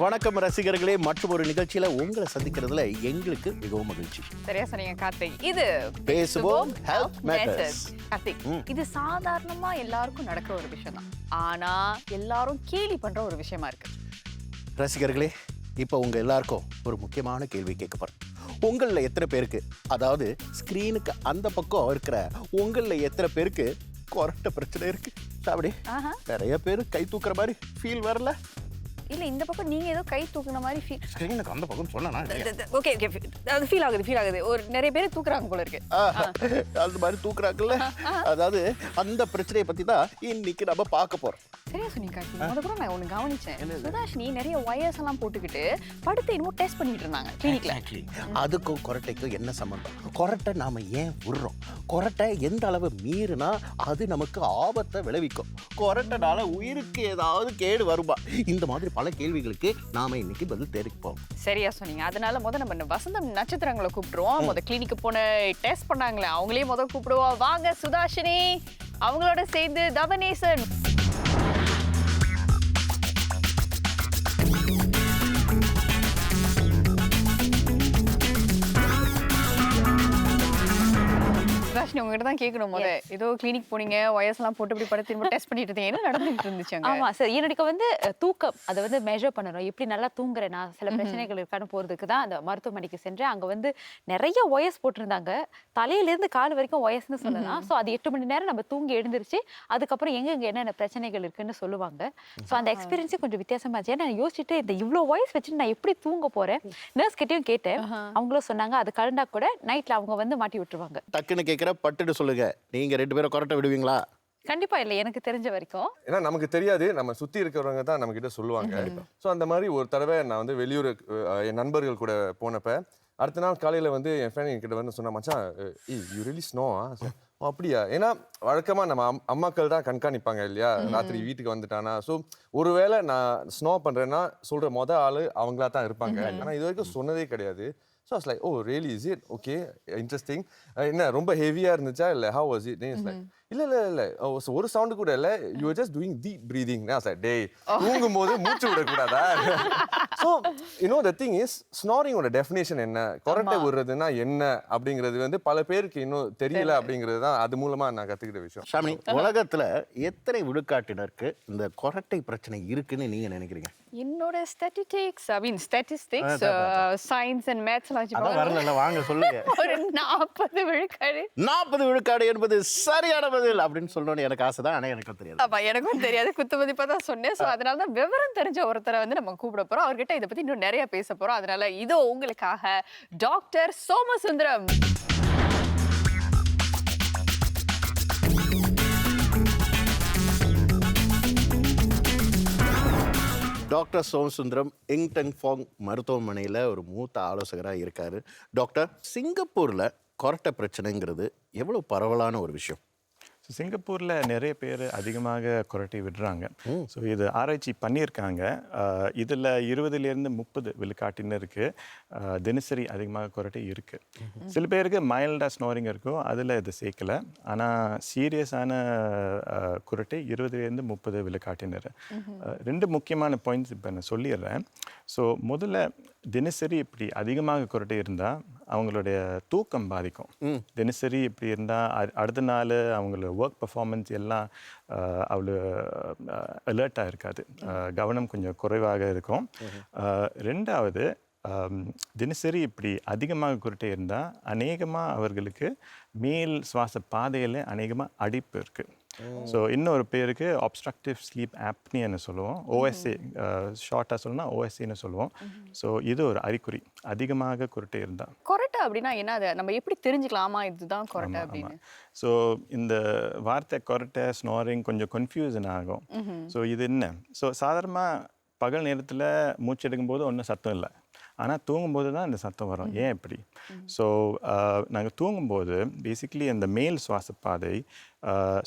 வணக்கம் ரசிகர்களே, மற்றும் ஒரு நிகழ்ச்சியில உங்களை சந்திக்கிறதுல எங்களுக்கு மிகவும் மகிழ்ச்சி. சரியா சொன்னீங்க கார்த்திக். இது பேசுவோம் ஹெல்த் மேட்டர்ஸ். கார்த்திக், இது சாதாரணமா எல்லாருக்கும் நடக்கிற ஒரு விஷயம் தான். ஆனா எல்லாரும் கேலி பண்ற ஒரு விஷயமா இருக்கு. ரசிகர்களே, இப்போ உங்க எல்லாருக்கும் ஒரு முக்கியமான கேள்வி கேட்க போறேன். உங்களில் எத்தனை பேருக்கு, அதாவது ஸ்கிரீனுக்கு அந்த பக்கம் இருக்கிற உங்களில் எத்தனை பேருக்கு கொரட்ட பிரச்சனை இருக்கு? அப்படி நிறைய பேர் கை தூக்குற மாதிரி ஃபீல் வரல? இல்ல, இந்த பக்கம் நீங்க ஏதோ கை தூக்குன மாதிரி ஃபீல். ஸ்கிரீனுக்கு அந்த பக்கம் சொன்னா ஓகே ஓகே, அது ஃபீல் ஆகுது. ஒரு நிறைய பேர் தூக்குறாங்க போல இருக்கு. அந்த மாதிரி தூக்குறாங்கல்ல, அதாவது அந்த பிரச்சனையை பத்தி தான் இன்னைக்கு நம்ம பார்க்க போறோம். சரியா சொன்னீங்க கார்த்திக். கூட நான் ஒன்று கவனிச்சேன். சுதாஷினி நிறைய ஒயர்ஸ் எல்லாம் போட்டுக்கிட்டு படுத்து இன்னும் டெஸ்ட் பண்ணிட்டு இருந்தாங்க கிளினிக்ல. அதுக்கும் கொரட்டைக்கும் என்ன சம்பந்தம்? கொரட்டை நாம ஏன் விடுறோம்? கொரட்டை எந்த அளவு மீறினா அது நமக்கு ஆபத்தை விளைவிக்கும்? கொரட்டைனால உயிருக்கு ஏதாவது கேடு வருமா? இந்த மாதிரி பல கேள்விகளுக்கு நாம இன்னைக்கு பதில் தெரிவிப்போம். சரியா சொன்னீங்க. அதனால நம்ம வசந்தம் நட்சத்திரங்களை கூப்பிடுவோம். கிளினிக்கு போன டெஸ்ட் பண்ணாங்களே அவங்களே கூப்பிடுவோம். வாங்க சுதாஷினி, அவங்களோட சேர்ந்து தவனேசன். உங்ககிட்ட தான் கேட்கணும். ஏதோ கிளினிக் போனீங்க, ஒயர்ஸ் எல்லாம் போட்டு இப்படி படுத்து டெஸ்ட் பண்ணிட்டு இருந்தீங்க, என்ன நடந்துட்டு இருந்துச்சு? ஆமா சார், எனக்கு தூக்கம் அதை மெஷர் பண்ணணும். எப்படி நல்லா தூங்குறேன், நான் சில பிரச்சனைகள் இருக்கான்னு போறதுக்கு தான் அந்த மருத்துவமனைக்கு சென்றேன். அங்க நிறைய ஒயர்ஸ் போட்டிருந்தாங்க, தலையிலேருந்து கால் வரைக்கும் ஒயர்ஸ்னு சொல்லலாம். ஸோ அது 8 மணி நேரம் நம்ம தூங்கி எழுந்திருச்சு அதுக்கப்புறம் எங்க என்னென்ன பிரச்சனைகள் இருக்குன்னு சொல்லுவாங்க. ஸோ அந்த எக்ஸ்பீரியன்ஸே கொஞ்சம் வித்தியாசமா இருந்துச்சு. ஏன்னா யோசிச்சுட்டு இந்த இவ்வளோ ஒயர்ஸ் வச்சுட்டு நான் எப்படி தூங்க போறேன்? நர்ஸ் கிட்டையும் கேட்டேன். அவங்களும் சொன்னாங்க அது கலண்டா கூட நைட்ல அவங்க மாட்டி விட்டுருவாங்க. டக்குன்னு கேட்கிற பட்டுட்டு சொல்லுங்க, நீங்க 2 பேரும் கொரட்டை விடுவீங்களா? கண்டிப்பா இல்லை, எனக்கு தெரிஞ்ச வரைக்கும். ஏன்னா நமக்கு தெரியாது, நம்ம சுத்தி இருக்கிறவங்க தான் நம்ம கிட்ட சொல்லுவாங்க. ஸோ அந்த மாதிரி ஒரு தடவை நான் வெளியூர் என் நண்பர்கள் கூட போனப்ப அடுத்த நாள் காலையில என் ஃப்ரெண்ட் என்கிட்ட சொன்னா, மச்சான் யூ ரியலி ஸ்னோ? அப்படியா? ஏன்னா வழக்கமா நம்ம அம்மாக்கள் தான் கண்காணிப்பாங்க இல்லையா, ராத்திரி வீட்டுக்கு வந்துட்டானா. ஸோ ஒருவேளை நான் ஸ்னோ பண்றேன்னா சொல்ற ஆளு அவங்களா தான் இருப்பாங்க. ஆனா இது வரைக்கும் சொன்னதே கிடையாது. So I was like, oh really, is it okay, interesting? என்ன ரொம்ப ஹெவியா இருந்துச்சா இல்ல how was it? Then it's like இல்ல ஒரு சவுண்ட் கூட இல்ல, you were just doing deep breathing. I was like, டேய் தூங்கும்போது மூச்சு விட கூடாதா? So you know the thing is, snoring ஓட டெஃபினிஷன் என்ன, கொரட்டை விடுறதுன்னா என்ன அப்படிங்கிறது பல பேருக்கு இன்னும் தெரியல. அப்படிங்கிறது தான் அது மூலமா நான் கத்துக்கிட்ட விஷயம். ஷாமினி, உலகத்துல எத்தனை விழுக்காட்டினருக்கு இந்த கொரட்டை பிரச்சனை இருக்குன்னு நீங்க நினைக்கிறீங்க? என்னோட ஸ்டாட்டிஸ்டிக்ஸ் சயின்ஸ் அண்ட் மேத்ஸ் வரல, வாங்க சொல்லுங்க. ஒரு 40 விழுக்காடு. 40 விழுக்காடு என்பது சரியான பதில் அப்படின்னு சொல்லணும்னு எனக்கு ஆசை தான். ஆனா எனக்கு தெரியாது. ஆமா, எனக்கும் தெரியாது, குத்து மதிப்பா தான் சொன்னேன். ஸோ அதனால தான் விவரம் தெரிஞ்ச ஒருத்தரை நம்ம கூப்பிட போறோம். அவர்கிட்ட இதை பத்தி இன்னும் நிறைய பேச போறோம். அதனால இதோ உங்களுக்காக டாக்டர் சோமசுந்தரம். டாக்டர் சோமசுந்தரம் இங்டங் ஃபாங் மருத்துவமனையில் ஒரு மூத்த ஆலோசகராக இருக்காரு. டாக்டர், சிங்கப்பூரில் கொரட்டை பிரச்சனைங்கிறது எவ்வளோ பரவலான ஒரு விஷயம்? சிங்கப்பூரில் நிறைய பேர் அதிகமாக கொரட்டை விடுறாங்க. ஸோ இது ஆராய்ச்சி பண்ணியிருக்காங்க. இதில் 20லேருந்து 30 விழுக்காட்டினருக்கு தினசரி அதிகமாக கொரட்டை இருக்குது. சில பேருக்கு மைல்டாக ஸ்னோரிங் இருக்கும், அதில் இது சேர்க்கலை. ஆனால் சீரியஸான கொரட்டை 20லேருந்து 30 விழுக்காட்டினர். 2 முக்கியமான பாயிண்ட்ஸ் இப்போ நான் சொல்லிடுறேன். ஸோ முதல்ல, தினசரி இப்படி அதிகமாக கொரட்டை இருந்தால் அவங்களுடைய தூக்கம் பாதிக்கும். தினசரி இப்படி இருந்தால் அடுத்த நாள் அவங்களோட ஒர்க் பர்ஃபார்மன்ஸ் எல்லாம் அவ்வளோ அலர்ட்டாக இருக்காது, கவனம் கொஞ்சம் குறைவாக இருக்கும். 2வது, தினசரி இப்படி அதிகமாக கொரட்டை இருந்தால் அநேகமாக அவர்களுக்கு மேல் சுவாச பாதையில் அநேகமாக அடைப்பு இருக்குது. ஸோ இன்னொரு பேருக்கு ஆப்ஸ்ட்ரக்டிவ் ஸ்லீப் ஆப்னின்னு சொல்லுவோம், ஓஎஸ்ஏ ஷார்ட்டாக சொல்லணும்னா ஓஎஸ்ஏன்னு சொல்லுவோம். ஸோ இது ஒரு அறிகுறி, அதிகமாக கொரட்டை இருந்தால். கொரட்டை அப்படின்னா என்ன, அதை நம்ம எப்படி தெரிஞ்சுக்கலாமா இதுதான் கொரட்டை அப்படின்னு? ஸோ இந்த வார்த்தை கொரட்டை, ஸ்னோரிங் கொஞ்சம் கன்ஃபியூஷன் ஆகும். ஸோ இது என்ன? ஸோ சாதாரணமாக பகல் நேரத்தில் மூச்சு எடுக்கும்போது ஒன்றும் சத்தம் இல்லை, ஆனால் தூங்கும்போது தான் இந்த சத்தம் வரும். ஏன் இப்படி? ஸோ நாங்கள் தூங்கும்போது பேசிக்லி அந்த மேல் சுவாசப்பாதை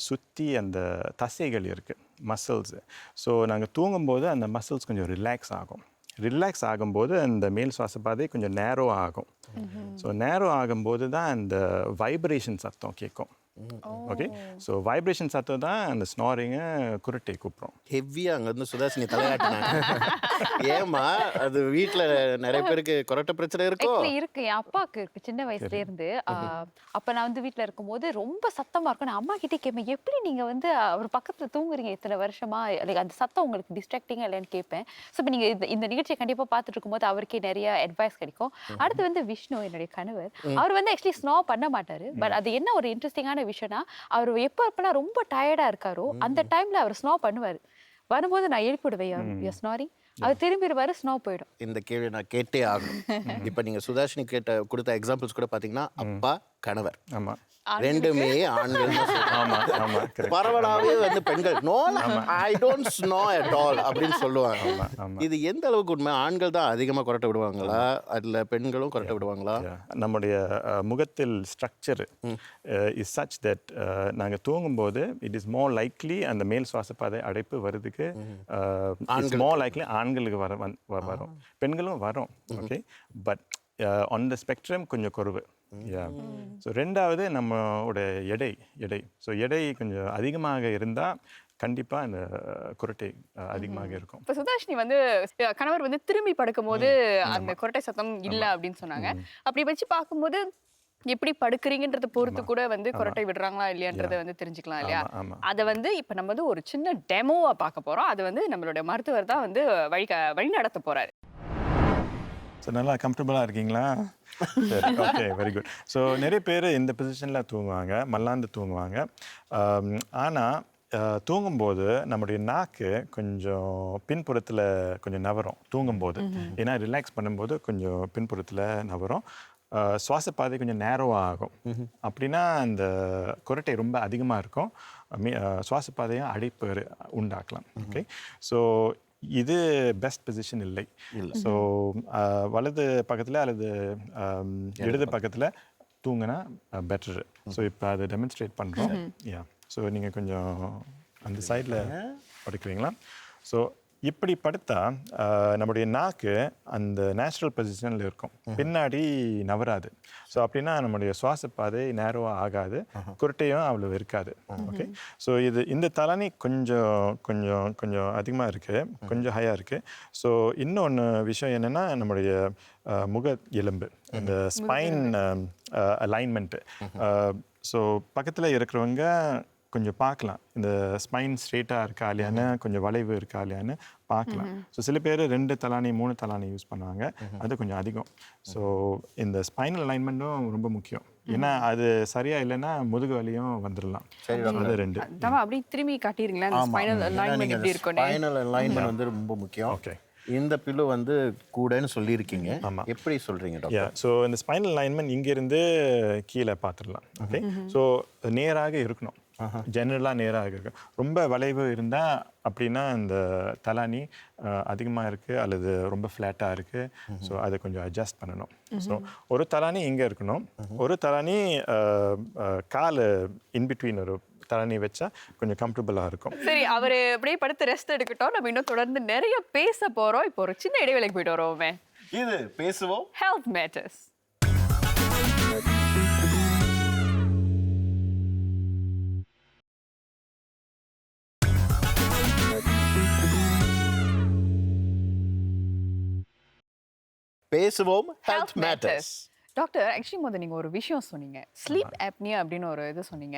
சுற்றி அந்த தசைகள் இருக்குது, மசில்ஸு. ஸோ நாங்கள் தூங்கும்போது அந்த மசில்ஸ் கொஞ்சம் ரிலாக்ஸ் ஆகும்போது அந்த மேல் சுவாசப்பாதை கொஞ்சம் நேரோ ஆகும். ஸோ நேரோ ஆகும்போது தான் அந்த வைப்ரேஷன் சத்தம் கேட்கும். ஓகே ஸோ வைப்ரேஷன் சத்தம் தான் அந்த ஸ்னோரிங்கை குரட்டை கூப்பிட்றோம். ஹெவியா அங்க இருந்து சுதாஷினி தலையாட்டினாங்க. ஏமா அது வீட்ல நிறைய பேருக்கு கொரட்டை பிரச்சனை இருக்கோ? Actually இருக்கு. என் அப்பாவுக்கு இருக்கு சின்ன வயசுல இருந்து. அப்ப நான் வந்து வீட்ல இருக்கும்போது ரொம்ப சத்தமா இருக்கும். நான் அம்மா கிட்ட கேட்பேன், எப்படி நீங்க வந்து அவர் பக்கத்துல தூங்குறீங்க இத்தனை வருஷமா? லைக் அந்த சத்தம் உங்களுக்கு டிஸ்ட்ராக்டிங்கா இல்லைன்னு கேட்பேன். ஸோ இப்போ நீங்க இந்த நிகழ்ச்சியை கண்டிப்பா பார்த்துட்டு இருக்கும்போது அவருக்கே நிறைய அட்வைஸ் கிடைக்கும். அடுத்து வந்து விஷ்ணு என்னுடைய கணவர், அவர் வந்து ஆக்சுவலி ஸ்னோ பண்ண மாட்டாரு. பட் அது என்ன ஒரு இன்ட்ரெஸ்டிங்கான விஷயம்னா, அவர் எப்பெல்லாம் ரொம்ப டயர்டா இருக்காரோ அந்த டைம்ல அவர் ஸ்னோ பண்ணுவாரு. வரும்போது நான் எழுப்பி விடுவேன், ஸ்னோரிங். அவர் திரும்பிடுவாரு, ஸ்னோ போயிடும். இந்த கேள்வி நான் கேட்டே ஆகணும். இப்ப நீங்க சுதாஷினி கொடுத்த எக்ஸாம்பிள்ஸ் கூட பாத்தீங்கன்னா அப்பா கணவர் ஆமாம் ரெண்டுமே ஆண்கள் தான் சொல்றாங்க. ஆமாம் ஆமாம் கரெக்ட். பரவலாவே வந்து பெண்கள் no I don't know at all அப்படின்னு சொல்லுவாங்க. ஆமாம். இது எந்த அளவுக்கு உண்மை? ஆண்கள் தான் அதிகமா கொரட்டை விடுவாங்களா அதுல பெண்களும் கொரட்டை விடுவாங்களா? நம்முடைய முகத்தில் ஸ்ட்ரக்சர் இஸ் சச் தட் நாங்கள் தூங்கும்போது இட் இஸ் மோர் லைக்லி அந்த மேல் சுவாசப்பாதை அடைப்பு வருதுக்கு இட்ஸ் மோர் லைக்லி ஆண்களுக்கு வரும், பெண்களும் வரும். Okay, but on the spectrum கொஞ்சம் குறைவு. ஸோ ரெண்டாவது நம்மளோட எடை ஸோ எடை கொஞ்சம் அதிகமாக இருந்தால் கண்டிப்பா இந்த குரட்டை அதிகமாக இருக்கும். இப்போ சுதாஷினி வந்து கணவர் வந்து திரும்பி படுக்கும் போது அந்த குரட்டை சத்தம் இல்ல அப்படின்னு சொன்னாங்க. அப்படி வச்சு பார்க்கும்போது எப்படி படுக்கிறீங்கன்றத பொறுத்து கூட வந்து குரட்டை விடுறாங்களா இல்லையான்றதை வந்து தெரிஞ்சுக்கலாம் இல்லையா? அதை வந்து இப்போ நம்ம வந்து ஒரு சின்ன டெமோவா பார்க்க போறோம். அது வந்து நம்மளோட மருத்துவர் தான் வந்து வழி நடத்த போறாரு. ஸோ நல்லா கம்ஃபர்டபுளாக இருக்கீங்களா? சரி, ஓகே, வெரி குட். ஸோ நிறைய பேர் இந்த பொசிஷனில் தூங்குவாங்க, மல்லாந்து தூங்குவாங்க. ஆனால் தூங்கும்போது நம்முடைய நாக்கு கொஞ்சம் பின்புறத்தில் கொஞ்சம் நவரும் தூங்கும்போது. ஏன்னா ரிலாக்ஸ் பண்ணும்போது கொஞ்சம் பின்புறத்தில் நவரும். சுவாசப்பாதை கொஞ்சம் நேரோவாக ஆகும். அப்படின்னா அந்த குரட்டை ரொம்ப அதிகமாக இருக்கும். சுவாசப்பாதையும் அடைப்பு உண்டாக்கலாம். ஓகே, ஸோ இது பெஸ்ட் பொசிஷன் இல்லை. ஸோ வலது பக்கத்தில் அல்லது இடது பக்கத்தில் தூங்கினா பெட்டரு. ஸோ இப்போ அதை டெமான்ஸ்ட்ரேட் பண்ணுறோம். ஸோ நீங்கள் கொஞ்சம் அந்த சைடில் படுக்கிறீங்களா? ஸோ இப்படி படுத்தா நம்முடைய நாக்கு அந்த நேச்சுரல் பொசிஷனில் இருக்கும், பின்னாடி நவராது. ஸோ அப்படின்னா நம்முடைய சுவாசப்பாதை நேரோவாக ஆகாது, குரட்டையும் அவ்வளோ இருக்காது. ஓகே, ஸோ இந்த தலனி கொஞ்சம் கொஞ்சம் கொஞ்சம் அதிகமாக இருக்குது, கொஞ்சம் ஹையாக இருக்குது. ஸோ இன்னொன்று விஷயம் என்னென்னா நம்முடைய முக எலும்பு, இந்த ஸ்பைன் அலைன்மெண்ட்டு. ஸோ பக்கத்தில் இருக்கிறவங்க கொஞ்சம் பார்க்கலாம், இந்த ஸ்பைன் ஸ்ட்ரெயிட்டாக இருக்கா இல்லையான்னு, கொஞ்சம் வளைவு இருக்கா இல்லையான்னு பார்க்கலாம். ஸோ சில பேர் 2 தலானி 3 தலானி யூஸ் பண்ணுவாங்க, அது கொஞ்சம் அதிகம். ஸோ இந்த ஸ்பைனல் அலைன்மெண்ட்டும் ரொம்ப முக்கியம். ஏன்னா அது சரியா இல்லைன்னா முதுகு வலியும் வந்துடலாம். அது 2 அப்படி திரும்பி காட்டிடுங்களேன். அந்த ஸ்பைனல் அலைன்மெண்ட் எப்படி இருக்கும்? ஸ்பைனல் அலைன்மெண்ட் வந்து ரொம்ப முக்கியம். ஓகே, இந்த பில்லு வந்து கூடன்னு சொல்லியிருக்கீங்க. எப்படி சொல்றீங்க டாக்டர்? ஸோ இந்த ஸ்பைனல் அலைன்மெண்ட் இங்கிருந்து கீழே பார்த்துடலாம். ஓகே, ஸோ நேராக இருக்கணும், ஜெனரலாக நேராக இருக்கு. ரொம்ப வளைவு இருந்தால் அப்படின்னா இந்த தலானி அதிகமாக இருக்குது அல்லது ரொம்ப ஃப்ளாட்டாக இருக்குது. ஸோ அதை கொஞ்சம் அட்ஜஸ்ட் பண்ணணும். ஸோ ஒரு தலானி இங்கே இருக்கணும், ஒரு தலானி கால் இன்பிட்வீன் ஒரு தலானி வச்சா கொஞ்சம் கம்ஃபர்டபுளாக இருக்கும். சரி, அவர் அப்படியே படுத்து ரெஸ்ட் எடுக்கட்டும். நம்ம இன்னும் தொடர்ந்து நிறைய பேச போகிறோம். இப்போ ஒரு சின்ன இடைவேளைக்கு போயிட்டு வரோமே. இது பேசுவோம் ஹெல்த் மேட்டர்ஸ். பேசுவோம் ஹெல்த் மேட்டர்ஸ். டாக்டர், ஆக்சுவலி நீங்கள் ஒரு விஷயம் சொன்னீங்க, ஸ்லீப் ஆப்னியா அப்படின்னு ஒரு இது சொன்னீங்க.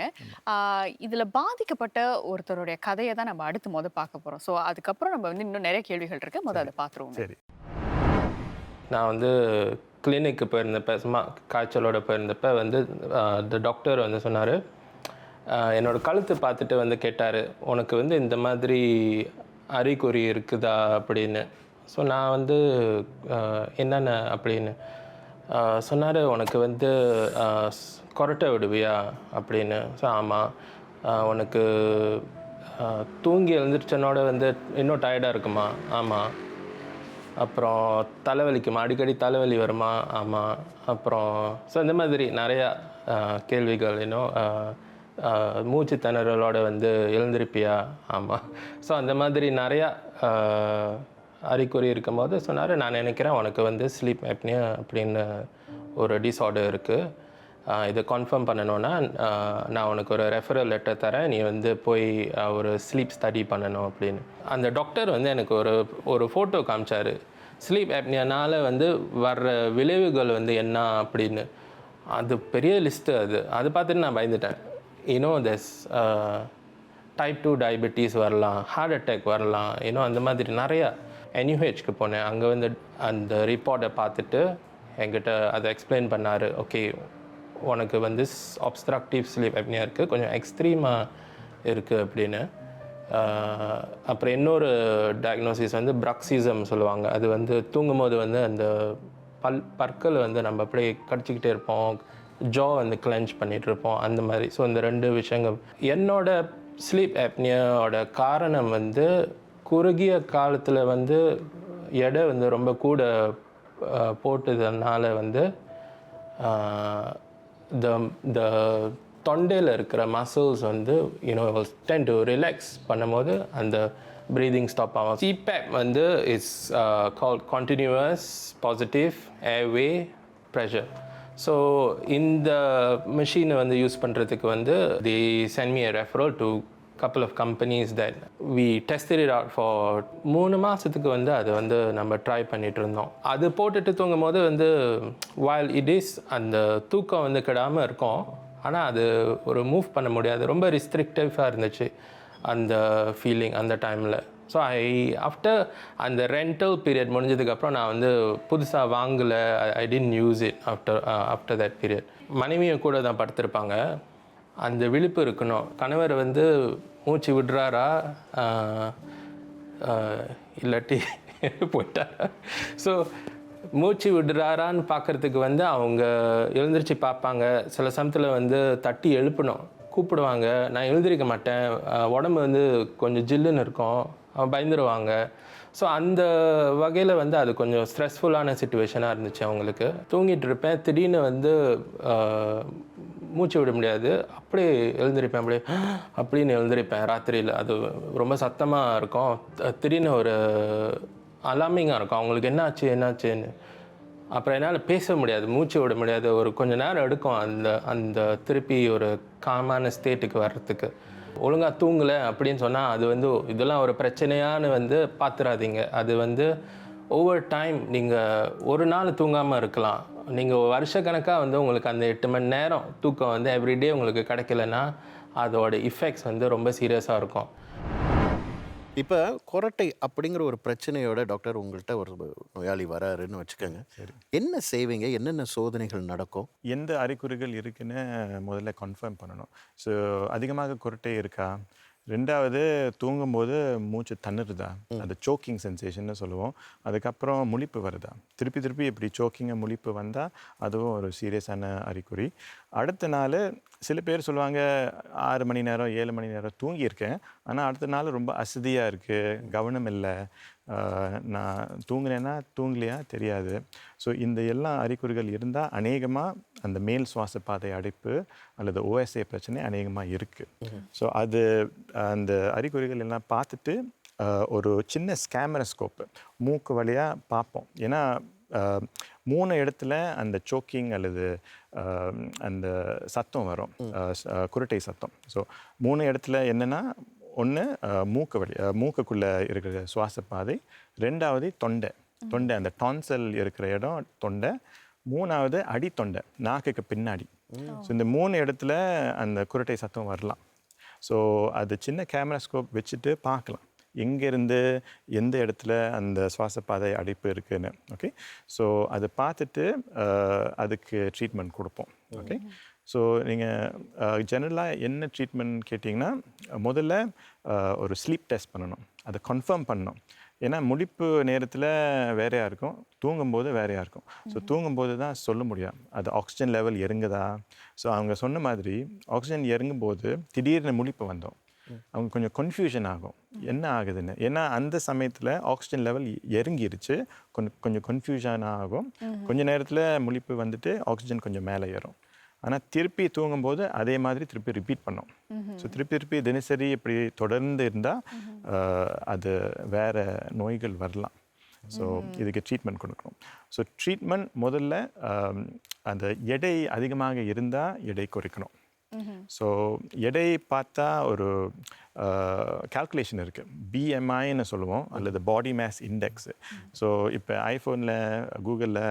இதில் பாதிக்கப்பட்ட ஒருத்தருடைய கதையை தான் நம்ம அடுத்து பார்க்க போகிறோம். ஸோ அதுக்கப்புறம் நம்ம வந்து இன்னும் நிறைய கேள்விகள் இருக்குது, அதை பார்த்துருவோம். சரி, நான் வந்து கிளினிக்கு போயிருந்தப்ப, காய்ச்சலோட போயிருந்தப்ப வந்து இந்த டாக்டர் வந்து சொன்னார், என்னோடய கழுத்து பார்த்துட்டு வந்து கேட்டார், உனக்கு வந்து இந்த மாதிரி அறிகுறி இருக்குதா அப்படின்னு. ஸோ நான் வந்து என்னென்ன அப்படின்னு சொன்னார், உனக்கு வந்து கொரட்டை விடுவியா அப்படின்னு. ஸோ ஆமாம். உனக்கு தூங்கி எழுந்திரிச்சனோட வந்து இன்னும் டயர்டாக இருக்குமா? ஆமாம். அப்புறம் தலைவலிக்குமா? அடிக்கடி தலைவலி வருமா? ஆமாம். அப்புறம் ஸோ இந்த மாதிரி நிறையா கேள்விகள். இன்னும் மூச்சு திணறலோட வந்து எழுந்திருப்பியா? ஆமாம். ஸோ அந்த மாதிரி நிறையா அறிகுறி இருக்கும்போது சொன்னார், நான் நினைக்கிறேன் உனக்கு வந்து ஸ்லீப் ஆப்னியா அப்படின்னு ஒரு டிஸார்டர் இருக்குது. இதை கன்ஃபார்ம் பண்ணணும்னா நான் உனக்கு ஒரு ரெஃபரல் லெட்டர் தரேன், நீ வந்து போய் ஒரு ஸ்லீப் ஸ்டடி பண்ணணும் அப்படின்னு. அந்த டாக்டர் வந்து எனக்கு ஒரு ஃபோட்டோ காமிச்சார். ஸ்லீப் ஆப்னியானால் வந்து வர்ற விளைவுகள் வந்து என்ன அப்படின்னு. அது பெரிய லிஸ்ட்டு. அது பார்த்துட்டு நான் பயந்துட்டேன். தஸ் டைப் 2 டயபெட்டிஸ் வரலாம், ஹார்ட் அட்டாக் வரலாம், அந்த மாதிரி நிறையா. NUHக்கு போனேன். அங்கே வந்து அந்த ரிப்போர்ட்டை பார்த்துட்டு என்கிட்ட அதை எக்ஸ்பிளைன் பண்ணார். ஓகே, உனக்கு வந்து obstructive ஸ்லீப் apnea இருக்குது, கொஞ்சம் எக்ஸ்ட்ரீமாக இருக்குது அப்படின்னு. அப்புறம் இன்னொரு டயக்னோசிஸ் வந்து ப்ரக்சிசம் சொல்லுவாங்க. அது வந்து தூங்கும்போது வந்து அந்த பற்கள் வந்து நம்ம அப்படியே கடிச்சிக்கிட்டே இருப்போம், ஜா வந்து கிளென்ச் பண்ணிகிட்டு இருப்போம், அந்த மாதிரி. ஸோ இந்த 2 விஷயங்கள். என்னோட ஸ்லீப் ஆப்னியாவோட காரணம் வந்து குறுகிய காலத்தில் வந்து எடை வந்து ரொம்ப கூட போட்டதுனால வந்து the தொண்டையில் இருக்கிற மசில்ஸ் வந்து tend to ரிலாக்ஸ் பண்ணும்போது அந்த ப்ரீதிங் ஸ்டாப் ஆகும். CPAP வந்து it's called continuous positive airway pressure. So இந்த மிஷினை வந்து யூஸ் பண்ணுறதுக்கு வந்து they send me a referral to couple of companies that we tested it out for 3 மாதத்துக்கு வந்து அது வந்து நம்ம ட்ரை பண்ணிட்டு இருந்தோம். அது போட்டுட்டு தூங்கும் போது வந்து while it is அந்த தூக்கம் வந்து கெடாமல் இருக்கும், ஆனால் அது ஒரு மூவ் பண்ண முடியாது, ரொம்ப ரிஸ்ட்ரிக்டிவாக இருந்துச்சு அந்த ஃபீலிங் அந்த டைமில். ஸோ ஆஃப்டர் அந்த ரெண்டல் பீரியட் முடிஞ்சதுக்கப்புறம் நான் வந்து புதுசாக வாங்கலை. I didn't use it after that period. மனைவியும் கூட தான் படுத்திருப்பாங்க. அந்த விழிப்பு இருக்கணும். கணவர் வந்து மூச்சு விடுறாரா இல்லாட்டி போயிட்டாரா. ஸோ மூச்சு விடுறாரான்னு பார்க்குறதுக்கு வந்து அவங்க எழுந்திரிச்சு பார்ப்பாங்க. சில சமயத்தில் வந்து தட்டி எழுப்பணும், கூப்பிடுவாங்க. நான் எழுந்திரிக்க மாட்டேன், உடம்பு வந்து கொஞ்சம் ஜில்லுன்னு இருக்கும், பயந்துருவாங்க. ஸோ அந்த வகையில் வந்து அது கொஞ்சம் ஸ்ட்ரெஸ்ஃபுல்லான சிச்சுவேஷனாக இருந்துச்சு அவங்களுக்கு. தூங்கிட்டு இருப்பேன், திடீர்னு வந்து மூச்சு விட முடியாது, அப்படியே எழுந்திருப்பேன், அப்படின்னு எழுந்திருப்பேன் ராத்திரியில். அது ரொம்ப சத்தமாக இருக்கும், திடீர்னு ஒரு அலார்மிங்காக இருக்கும். அவங்களுக்கு என்னாச்சுன்னு. அப்புறம் என்னால் பேச முடியாது, மூச்சு விட முடியாது. ஒரு கொஞ்சம் நேரம் எடுக்கும் அந்த திருப்பி ஒரு காமான ஸ்டேட்டுக்கு வர்றதுக்கு. ஒழுங்காக தூங்கலை அப்படின்னு சொன்னால் அது வந்து இதெல்லாம் ஒரு பிரச்சனையான்னு வந்து பார்த்துடாதீங்க. அது வந்து ஓவர் டைம் நீங்கள் ஒரு நாள் தூங்காமல் இருக்கலாம். நீங்கள் வருஷக்கணக்காக வந்து உங்களுக்கு அந்த 8 மணி நேரம் தூக்கம் வந்து எவ்ரிடே உங்களுக்கு கிடைக்கலன்னா அதோட இஃபெக்ட்ஸ் வந்து ரொம்ப சீரியஸாக இருக்கும். இப்போ கொரட்டை அப்படிங்கிற ஒரு பிரச்சனையோட டாக்டர் உங்கள்கிட்ட ஒரு நோயாளி வராருன்னு வச்சுக்கோங்க, என்ன செய்வீங்க? என்னென்ன சோதனைகள் நடக்கும்? எந்த அறிகுறிகள் இருக்குன்னு முதல்ல கன்ஃபார்ம் பண்ணணும். ஸோ அதிகமாக கொரட்டை இருக்கா, ரெண்டாவது தூங்கும்போது மூச்சு தண்ணுறதா, அது சோக்கிங் சென்சேஷன்னு சொல்லுவோம். அதுக்கப்புறம் முழிப்பு வருதா, திருப்பி இப்படி சோக்கிங்க முழிப்பு வந்தால் அதுவும் ஒரு சீரியஸான அறிகுறி. அடுத்த நாள் சில பேர் சொல்லுவாங்க 6 மணி நேரம் 7 மணி நேரம் தூங்கியிருக்கேன், ஆனால் அடுத்த நாள் ரொம்ப அசதியாக இருக்குது, கவனம் இல்லை, நான் தூங்கினேன்னா தூங்கலையா தெரியாது. ஸோ இந்த எல்லா அறிகுறிகள் இருந்தால் அநேகமாக அந்த மேல் சுவாச பாதை அடைப்பு அல்லது OSA பிரச்சனை அநேகமாக இருக்குது. ஸோ அது அந்த அறிகுறிகள் எல்லாம் பார்த்துட்டு ஒரு சின்ன ஸ்கேமரஸ்கோப்பு மூக்கு வழியாக பார்ப்போம். ஏன்னா 3 இடத்துல அந்த சோக்கிங் அல்லது அந்த சத்தம் வரும், குரட்டை சத்தம். ஸோ 3 இடத்துல என்னென்னா, ஒன்று மூக்குக்குள்ளே இருக்கிற சுவாச பாதை, ரெண்டாவது தொண்டை அந்த டான்சல் இருக்கிற இடம் தொண்டை, மூணாவது அடித்தொண்டை நாக்குக்கு பின்னாடி. ஸோ இந்த 3 இடத்துல அந்த குரட்டை சத்தம் வரலாம். ஸோ அது சின்ன கேமராஸ்கோப் வச்சுட்டு பார்க்கலாம் எங்கேருந்து எந்த இடத்துல அந்த சுவாசப்பாதை அடைப்பு இருக்குதுன்னு. ஓகே, ஸோ அதை பார்த்துட்டு அதுக்கு ட்ரீட்மெண்ட் கொடுப்போம். ஓகே, ஸோ நீங்கள் ஜெனரலாக என்ன ட்ரீட்மெண்ட் கேட்டிங்கன்னா, முதல்ல ஒரு ஸ்லீப் டெஸ்ட் பண்ணணும், அதை கன்ஃபார்ம் பண்ணணும். ஏன்னா முழிப்பு நேரத்தில் வேறையாக இருக்கும், தூங்கும்போது வேறையாக இருக்கும். ஸோ தூங்கும்போது தான் சொல்ல முடியும் அது ஆக்சிஜன் லெவல் இறங்குதா. ஸோ அவங்க சொன்ன மாதிரி ஆக்சிஜன் இறங்கும்போது திடீர்னு முழிப்பு வந்தோம், அவங்க கொஞ்சம் கன்ஃபியூஷன் ஆகும் என்ன ஆகுதுன்னு. ஏன்னா அந்த சமயத்தில் ஆக்சிஜன் லெவல் இறங்கிருச்சு, கொஞ்சம் கன்ஃபியூஷன் ஆகும். கொஞ்சம் நேரத்தில் முழிப்பு வந்துட்டு ஆக்சிஜன் கொஞ்சம் மேலே ஏறும். ஆனால் திருப்பி தூங்கும்போது அதே மாதிரி திருப்பி ரிப்பீட் பண்ணோம். ஸோ திருப்பி தினசரி இப்படி தொடர்ந்து இருந்தால் அது வேறு நோய்கள் வரலாம். ஸோ இதுக்கு ட்ரீட்மெண்ட் கொடுக்கணும். ஸோ ட்ரீட்மெண்ட் முதல்ல அந்த எடை அதிகமாக இருந்தால் எடை குறைக்கணும். ஸோ எடை பார்த்தா ஒரு கால்குலேஷன் இருக்குது, பிஎம்ஐன்னு சொல்லுவோம், அல்லது பாடி மேஸ் இண்டெக்ஸு. ஸோ இப்போ ஐஃபோனில் கூகுளில்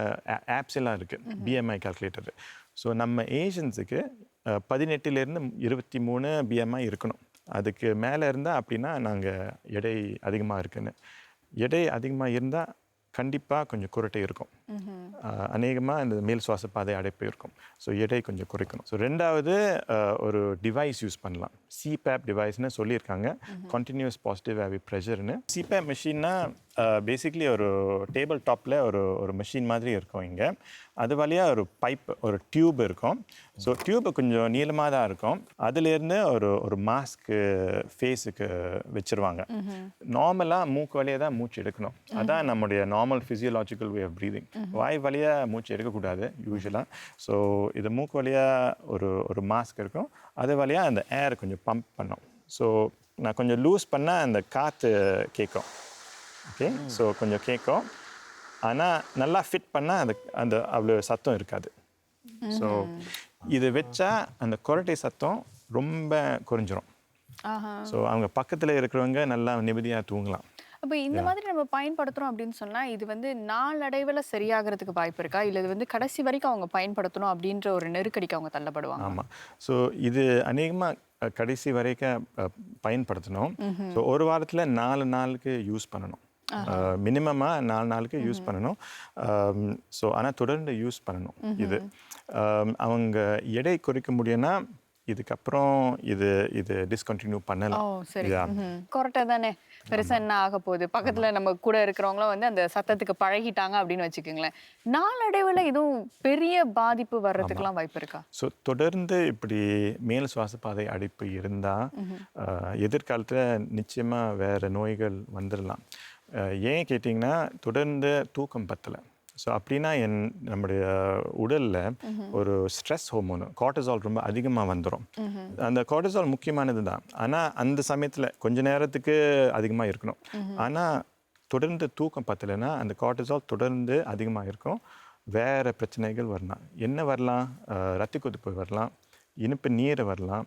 ஆப்ஸ் எல்லாம் இருக்குது பிஎம்ஐ கால்குலேட்டரு. ஸோ நம்ம ஏஷியன்ஸுக்கு 18லேருந்து 23 பிஎம்ஐ இருக்கணும். அதுக்கு மேலே இருந்தால் அப்படின்னா நாங்கள் எடை அதிகமாக இருக்குன்னு. எடை அதிகமாக இருந்தால் கண்டிப்பாக கொஞ்சம் குரட்டை இருக்கும், அநேகமாக இந்த மேல் சுவாச பாதை அடைப்பு இருக்கும். ஸோ எடை கொஞ்சம் குறைக்கணும். ஸோ ரெண்டாவது ஒரு டிவைஸ் யூஸ் பண்ணலாம், சிபேப் டிவைஸ்னு சொல்லியிருக்காங்க, கண்டினியூஸ் பாசிட்டிவ் ஆவி ப்ரெஷர்னு. சிபேப் மிஷின்னா பேசிக்லி ஒரு டேபிள் டாப்பில் ஒரு மிஷின் மாதிரி இருக்கும். இங்கே அது வழியாக ஒரு பைப், ஒரு டியூப் இருக்கும். ஸோ டியூப்பு கொஞ்சம் நீளமாக தான் இருக்கும். அதுலேருந்து ஒரு மாஸ்க்கு ஃபேஸுக்கு வச்சுருவாங்க. நார்மலாக மூக்கு வழியாக தான் மூச்சு எடுக்கணும். அதான் நம்முடைய normal physiological way of breathing. வாய் வழியாக மூச்சு எடுக்கக்கூடாது யூஸ்வலாக. ஸோ இது மூக்கு வழியாக ஒரு மாஸ்க் இருக்கும், அது வழியாக அந்த ஏர் கொஞ்சம் பம்ப் பண்ணோம். ஸோ நான் கொஞ்சம் லூஸ் பண்ணால் அந்த காற்று கேட்கும். ஓகே, ஸோ கொஞ்சம் கேட்கும், ஆனால் நல்லா ஃபிட் பண்ணால் அந்த அவ்வளோ சத்தம் இருக்காது. ஸோ இது வச்சா அந்த குரட்டை சத்தம் ரொம்ப குறைஞ்சிரும். ஸோ அவங்க பக்கத்தில் இருக்கிறவங்க நல்லா நிம்மதியாக தூங்கலாம். அப்போ இந்த மாதிரி நம்ம பயன்படுத்துகிறோம் அப்படின்னு சொன்னால் இது வந்து நாளடைவில் சரியாகிறதுக்கு வாய்ப்பு இருக்கா, இல்லை இது வந்து கடைசி வரைக்கும் அவங்க பயன்படுத்தணும் அப்படின்ற ஒரு நெருக்கடிக்கு அவங்க தள்ளப்படுவாங்க? ஆமாம், ஸோ இது அநேகமாக கடைசி வரைக்கும் பயன்படுத்தணும். ஸோ ஒரு வாரத்தில் 4 நாளுக்கு யூஸ் பண்ணணும், மினிமமாக 4 நாளுக்கு யூஸ் பண்ணணும். ஸோ ஆனால் தொடர்ந்து யூஸ் பண்ணணும். இது அவங்க எடை குறைக்க முடியும்னா இதுக்கப்புறம் இது டிஸ்கண்டினியூ பண்ணலாம். சரி, கொரட்டை தானே பெருசா என்ன ஆக போகுது, பக்கத்துல நம்ம கூட இருக்கிறவங்களும் வந்து அந்த சத்தத்துக்கு பழகிட்டாங்க அப்படின்னு வச்சுக்கோங்களேன், நாளடைவில் இதுவும் பெரிய பாதிப்பு வர்றதுக்கெல்லாம் வாய்ப்பு இருக்கா? ஸோ தொடர்ந்து இப்படி மேல் சுவாச பாதை அடைப்பு இருந்தால் எதிர்காலத்தில் நிச்சயமாக வேறு நோய்கள் வந்துடலாம். ஏன் கேட்டிங்கன்னா தொடர்ந்து தூக்கம் பத்தலை. ஸோ அப்படின்னா நம்முடைய உடலில் ஒரு ஸ்ட்ரெஸ் ஹோமோனு கார்டிசால் ரொம்ப அதிகமாக வந்துடும். அந்த கார்டிசால் முக்கியமானது தான், ஆனால் அந்த சமயத்தில் கொஞ்ச நேரத்துக்கு அதிகமாக இருக்கணும். ஆனால் தொடர்ந்து தூக்கம் பத்தலைன்னா அந்த கார்டிசால் தொடர்ந்து அதிகமாக இருக்கும். வேறு பிரச்சனைகள் வரலாம். என்ன வரலாம்? ரத்த கொதிப்பு வரலாம், இனிப்பு நீர் வரலாம்,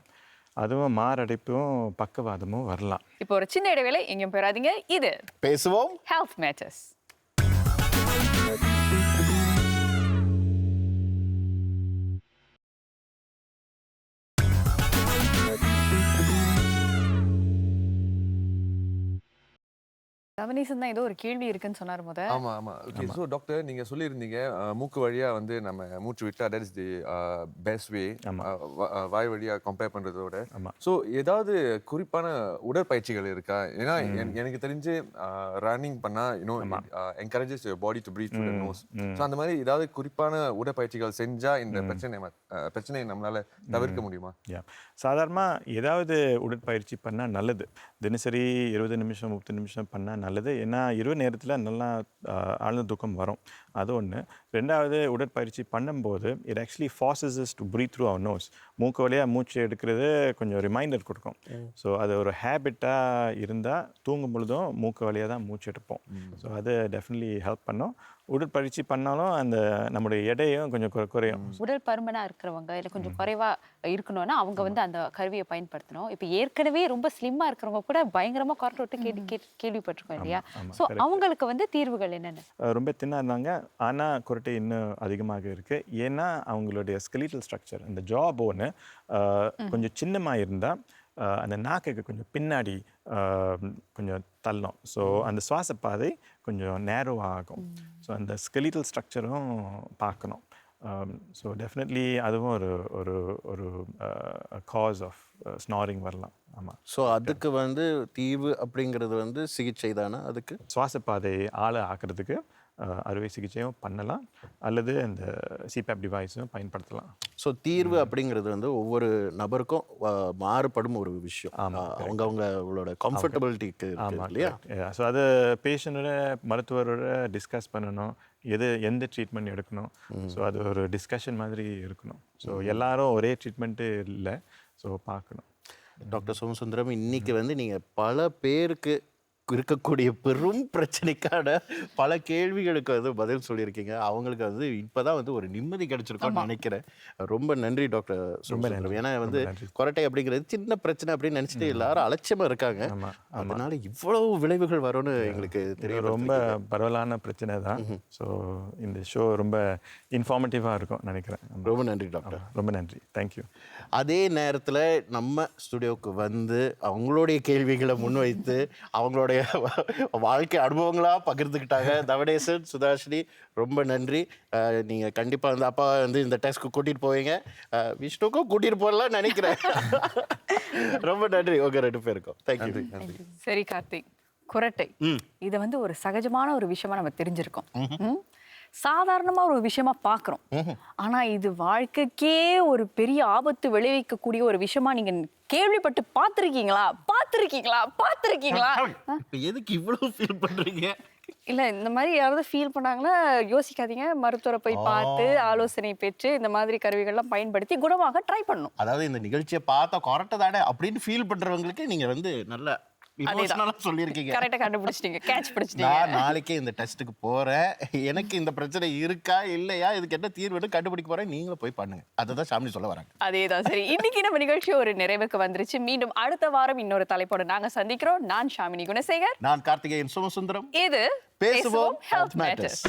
அதுவும் மாரடைப்பும் பக்கவாதமும் வரலாம். இப்போ ஒரு சின்ன இடைவேளை, எங்கேயும் போயிடாதீங்க. இது பேசுவோம் ஹெல்த் மேட்டர்ஸ். ரவனீசன் தான் ஏதோ ஒரு கேள்வி இருக்குன்னு சொன்னார் முத. ஆமா ஆமா ஓகே. ஸோ டாக்டர் நீங்க சொல்லியிருந்தீங்க மூக்கு வழியா வந்து நம்ம மூச்சு விட்டா that is the best way, வாய் வழியா கம்பேர் பண்றதோட. ஸோ ஏதாவது குறிப்பான உடற்பயிற்சிகள் இருக்கா? ஏன்னா எனக்கு தெரிஞ்சு ரன்னிங் பண்ணா encourages your body to breathe through the nose. So அந்த மாதிரி ஏதாவது குறிப்பான உடற்பயிற்சிகள் செஞ்சா இந்த பிரச்சனையை நம்மளால தவிர்க்க முடியுமா? சாதாரணமாக ஏதாவது உடற்பயிற்சி பண்ணால் நல்லது. தினசரி 20 நிமிஷம் 30 நிமிஷம் பண்ணால் நல்லது. ஏன்னா இரவு நேரத்தில் நல்லா ஆழ்ந்த தூக்கம் வரும், அது ஒன்று. ரெண்டாவது உடற்பயிற்சி பண்ணும்போது it actually forces us to breathe through our nose. மூக்கு வழியாக மூச்சு எடுக்கிறது கொஞ்சம் ரிமைண்டர் கொடுக்கும். ஸோ அது ஒரு ஹேபிட்டாக இருந்தால் தூங்கும் பொழுதும் மூக்கு வழியாக தான் மூச்சு எடுப்போம். ஸோ அது டெஃபினெட்லி ஹெல்ப் பண்ணும். உடற்பயிற்சி பண்ணாலும் அந்த நம்முடைய எடையும் கொஞ்சம் குறையும். உடல் பருமனாக இருக்கிறவங்க இல்லை கொஞ்சம் குறைவாக இருக்கணும்னா அவங்க வந்து அந்த கருவியை பயன்படுத்தணும். இப்போ ஏற்கனவே ரொம்ப ஸ்லிம்மாக இருக்கிறவங்க கூட பயங்கரமாக குரட்டை விட்டு கேள்விப்பட்டிருக்கோம் இல்லையா? ஸோ அவங்களுக்கு வந்து தீர்வுகள் என்னென்ன? ரொம்ப தின்னாக இருந்தாங்க ஆனால் குரட்டை இன்னும் அதிகமாக இருக்குது. ஏன்னா அவங்களுடைய ஸ்கெலிட்டல் ஸ்ட்ரக்சர், இந்த ஜா போன்னு கொஞ்சம் சின்னமாக இருந்தால் அந்த நாக்குக்கு கொஞ்சம் பின்னாடி கொஞ்சம் தள்ளும். ஸோ அந்த சுவாச பாதை கொஞ்சம் நேரோவாக ஆகும். ஸோ அந்த ஸ்கெலிட்டல் ஸ்ட்ரக்சரும் பார்க்கணும். ஸோ டெஃபினெட்லி அதுவும் ஒரு ஒரு காஸ் ஆஃப் ஸ்னாரிங் வரலாம். ஆமாம். ஸோ அதுக்கு வந்து தீர்வு அப்படிங்கிறது வந்து சிகிச்சை தானே? அதுக்கு சுவாச பாதை ஆழ ஆக்கிறதுக்கு அறுவை சிகிச்சையும் பண்ணலாம், அல்லது அந்த சிபேப் டிவைஸும் பயன்படுத்தலாம். ஸோ தீர்வு அப்படிங்கிறது வந்து ஒவ்வொரு நபருக்கும் மாறுபடும் ஒரு விஷயம். அவங்களோட கம்ஃபர்டபிலிட்டிக்கு இல்லையா? ஸோ அது பேஷண்ட்டோட மருத்துவரோட டிஸ்கஸ் பண்ணணும், எந்த ட்ரீட்மெண்ட் எடுக்கணும். ஸோ அது ஒரு டிஸ்கஷன் மாதிரி இருக்கணும். ஸோ எல்லாரும் ஒரே ட்ரீட்மெண்ட்டு இல்லை, ஸோ பார்க்கணும். டாக்டர் சோமசுந்தரம், இன்னைக்கு வந்து நீங்கள் பல பேருக்கு இருக்கக்கூடிய பெரும் பிரச்சனைக்கான பல கேள்விகளுக்கு வந்து பதில் சொல்லியிருக்கீங்க. அவங்களுக்கு வந்து இப்பதான் வந்து ஒரு நிம்மதி கிடைச்சிருக்கும்னு நினைக்கிறேன். ரொம்ப நன்றி டாக்டர் சுமசுந்தரம். ஏன்னா வந்து கொரட்டை அப்படிங்கிறது சின்ன பிரச்சனை அப்படின்னு நினைச்சிட்டு எல்லாரும் அலட்சியமா இருக்காங்க. அதனால இவ்வளவு விளைவுகள் வரும்னு எங்களுக்கு தெரியும். ரொம்ப பரவலான பிரச்சனை தான். ஸோ இந்த ஷோ ரொம்ப இன்ஃபார்மேட்டிவாக இருக்கும் நினைக்கிறேன். ரொம்ப நன்றி டாக்டர். ரொம்ப நன்றி, தேங்க்யூ. அதே நேரத்தில் நம்ம ஸ்டுடியோவுக்கு வந்து அவங்களுடைய கேள்விகளை முன்வைத்து அவங்களுடைய வாழ்க்கை அனுபவங்களாக பகிர்ந்துக்கிட்டாங்க தவடேசன், சுதாஷினி. ரொம்ப நன்றி. நீங்கள் கண்டிப்பாக வந்து அப்பா வந்து இந்த டெஸ்ட்க்கு கூட்டிகிட்டு போவீங்க. விஷ்ணுக்கும் கூட்டிகிட்டு போகலாம்னு நினைக்கிறேன். ரொம்ப நன்றி உங்கள் 2 பேருக்கும். தேங்க்யூ. சரி கார்த்திக், குரட்டை இதை வந்து ஒரு சகஜமான ஒரு விஷயமா நம்ம தெரிஞ்சிருக்கோம். சாதாரணமா ஒரு விஷயமா பாக்குறோம். ஆனா இது வாழ்க்கைக்கே ஒரு பெரிய ஆபத்து விளைவிக்கக்கூடிய ஒரு விஷயமா நீங்க கேள்விப்பட்டு பார்த்திருக்கீங்களா? எதுக்கு இவ்வளவு ஃபீல் பண்றீங்க? இல்ல, இந்த மாதிரி யாராவது ஃபீல் பண்ணாங்கன்னா யோசிக்காதீங்க, மருத்துவரை போய் பார்த்து ஆலோசனை பெற்று இந்த மாதிரி கருவிகள்லாம் பயன்படுத்தி குணமாக ட்ரை பண்ணணும். அதாவது இந்த நிகழ்ச்சியை பார்த்தா கொரட்டை தானே அப்படின்னு ஃபீல் பண்றவங்களுக்கு நீங்க வந்து நல்ல சொல்லியிருக்கீங்க. கரெக்டா கண்டுபிடிச்சிட்டீங்க, கேட்ச் பிடிச்சிட்டீங்க. நான் நாளைக்கே இந்த டெஸ்ட்டுக்கு போறேன். எனக்கு இந்த பிரச்சனை இருக்கா இல்லையா, இதுக்கு என்ன தீர்வுன்னு கண்டுபிடிக்க போறேன். நீங்களும் போய் பண்ணுங்க. அதுதான் ஷாமினி சொல்ல வராங்க. அதேதான். சரி, இன்னைக்கு நம்ம நிகழ்ச்சி ஒரு நிறைவுக்கு வந்துருச்சு. மீண்டும் அடுத்த வாரம் இன்னொரு தலைப்போட நாங்க சந்திக்கிறோம். நான் ஷாமினி குணசேகர். நான் கார்த்திகேயன் சோமசுந்தரம். இது பேசுவோம் ஹெல்த் மேட்டர்ஸ்.